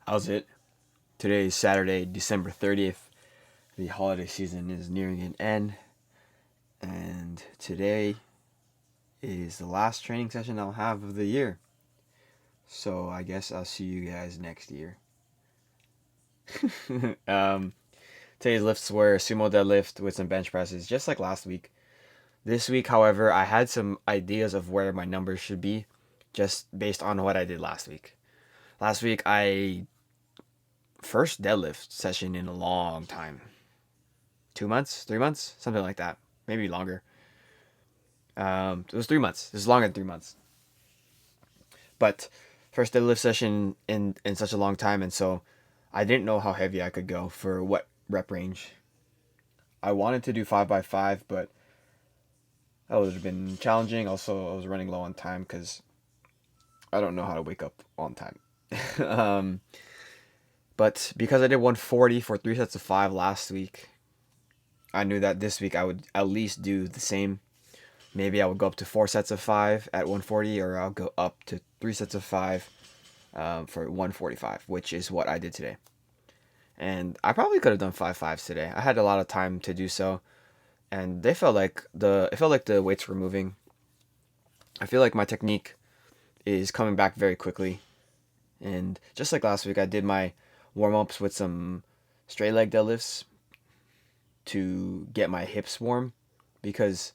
How's it? Today is Saturday, December 30th. The holiday season is nearing an end, and today is the last training session I'll have of the year. So I guess I'll see you guys next year. um, Today's lifts were sumo deadlift with some bench presses, just like last week. This week, however, I had some ideas of where my numbers should be, just based on what I did last week. Last week, I first deadlift session in a long time. 2 months, 3 months, something like that, maybe longer. It was 3 months. It was longer than 3 months. But first deadlift session in such a long time, and so I didn't know how heavy I could go for what rep range. I wanted to do 5x5, but that would have been challenging. Also, I was running low on time because I don't know how to wake up on time. um, but because I did 140 for 3 sets of 5 last week, I knew that this week I would at least do the same. Maybe I would go up to 4 sets of 5 at 140, or I'll go up to 3 sets of 5 for 145, which is what I did today. And I probably could have done 5 5s today. I had a lot of time to do so, and it felt like the weights were moving. I feel like my technique is coming back very quickly, and just like last week, I did my warm ups with some straight leg deadlifts to get my hips warm, because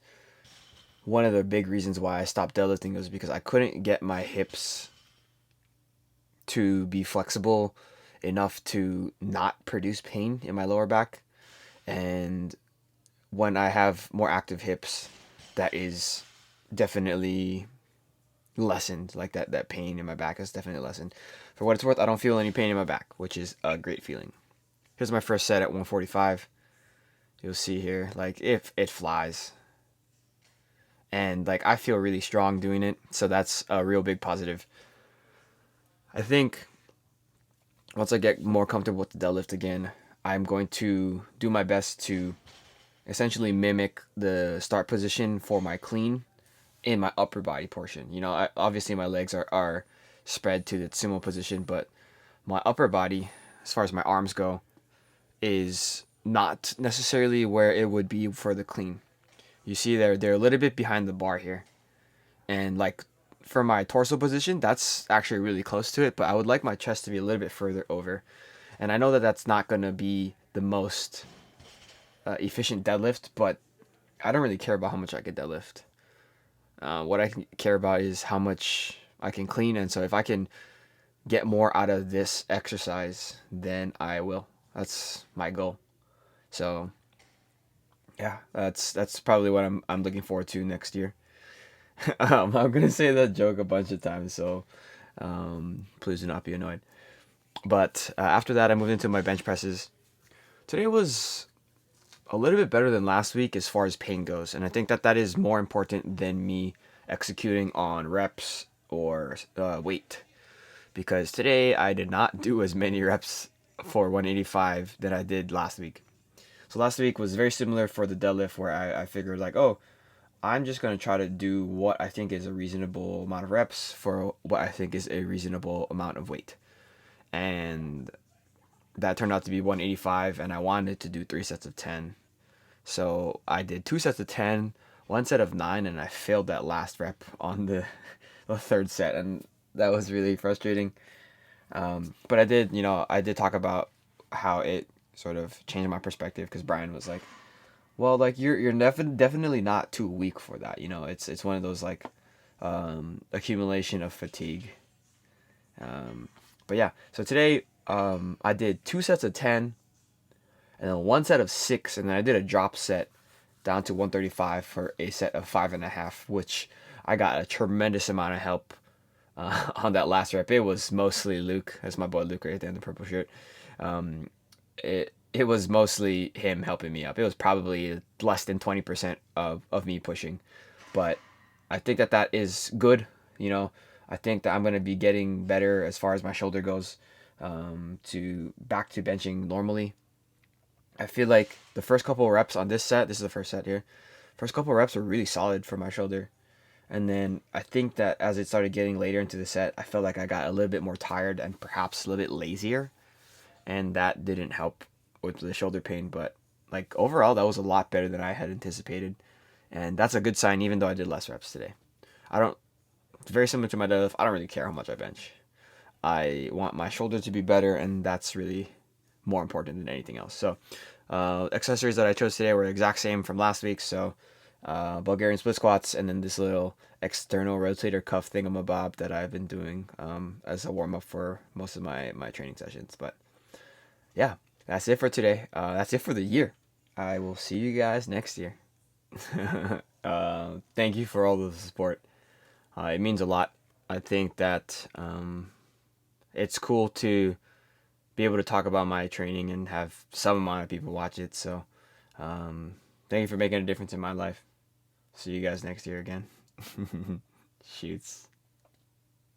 one of the big reasons why I stopped deadlifting was because I couldn't get my hips to be flexible enough to not produce pain in my lower back. And when I have more active hips, that is definitely lessened. Like that pain in my back is definitely lessened. For what it's worth, I don't feel any pain in my back, which is a great feeling. Here's my first set at 145. You'll see here, like, if it flies. And like I feel really strong doing it, so that's a real big positive. I think once I get more comfortable with the deadlift again, I'm going to do my best to essentially mimic the start position for my clean in my upper body portion. Obviously my legs are spread to the sumo position, but my upper body, as far as my arms go, is not necessarily where it would be for the clean. You see they're a little bit behind the bar here. And like for my torso position, that's actually really close to it, but I would like my chest to be a little bit further over. And I know that that's not going to be the most efficient deadlift, but I don't really care about how much I can deadlift. What I care about is how much I can clean, and so if I can get more out of this exercise, then I will. That's my goal. So yeah, that's probably what I'm looking forward to next year. I'm gonna say that joke a bunch of times, so please do not be annoyed. But after that, I moved into my bench presses. Today was a little bit better than last week as far as pain goes, and I think that is more important than me executing on reps or weight, because today I did not do as many reps for 185 that I did last week. So last week was very similar for the deadlift, where I figured like, oh, I'm just going to try to do what I think is a reasonable amount of reps for what I think is a reasonable amount of weight. And that turned out to be 185, and I wanted to do 3 sets of 10. So I did 2 sets of 10, 1 set of 9, and I failed that last rep on the third set, and that was really frustrating. But I did talk about how it sort of changed my perspective, because Brian was like, well, like you're definitely not too weak for that. It's one of those like accumulation of fatigue. But yeah, so today I did 2 sets of 10, and then 1 set of 6, and then I did a drop set down to 135 for a set of 5.5, which I got a tremendous amount of help on that last rep. It was mostly Luke. That's my boy Luke right there in the purple shirt. It was mostly him helping me up. It was probably less than 20% of me pushing. But I think that is good. I think that I'm going to be getting better as far as my shoulder goes, to back to benching normally. I feel like the first couple of reps on this is the first set here. First couple of reps were really solid for my shoulder. And then I think that as it started getting later into the set, I felt like I got a little bit more tired and perhaps a little bit lazier, and that didn't help with the shoulder pain. But like overall, that was a lot better than I had anticipated, and that's a good sign. Even though I did less reps today, I don't. It's very similar to my deadlift. I don't really care how much I bench. I want my shoulder to be better, and that's really more important than anything else. So, accessories that I chose today were the exact same from last week. So, Bulgarian split squats, and then this little external rotator cuff thingamabob that I've been doing as a warm up for most of my training sessions. But yeah, that's it for today. That's it for the year. I will see you guys next year. Thank you for all the support. It means a lot. I think that it's cool to be able to talk about my training and have some amount of people watch it. So, thank you for making a difference in my life. See you guys next year again. Shoots.